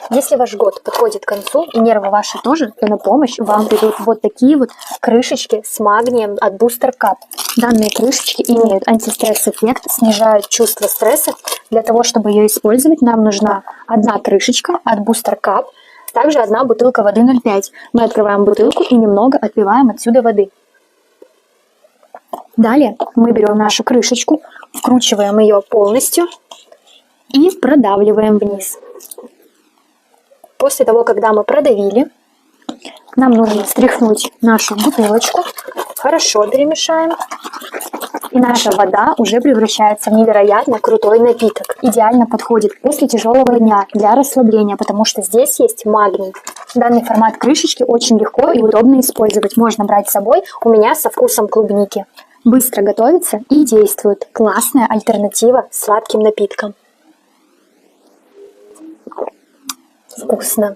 Если ваш год подходит к концу, и нервы ваши тоже, то на помощь вам придут вот такие вот крышечки с магнием от Booster Cup. Данные крышечки имеют антистресс-эффект, снижают чувство стресса. Для того, чтобы ее использовать, нам нужна одна крышечка от Booster Cup, также одна бутылка воды 0,5. Мы открываем бутылку и немного отпиваем отсюда воды. Далее мы берем нашу крышечку, вкручиваем ее полностью и продавливаем вниз. После того, когда мы продавили, нам нужно стряхнуть нашу бутылочку, хорошо перемешаем, и наша вода уже превращается в невероятно крутой напиток. Идеально подходит после тяжелого дня для расслабления, потому что здесь есть магний. Данный формат крышечки очень легко и удобно использовать. Можно брать с собой, у меня со вкусом клубники. Быстро готовится и действует. Классная альтернатива сладким напиткам. Вкусно.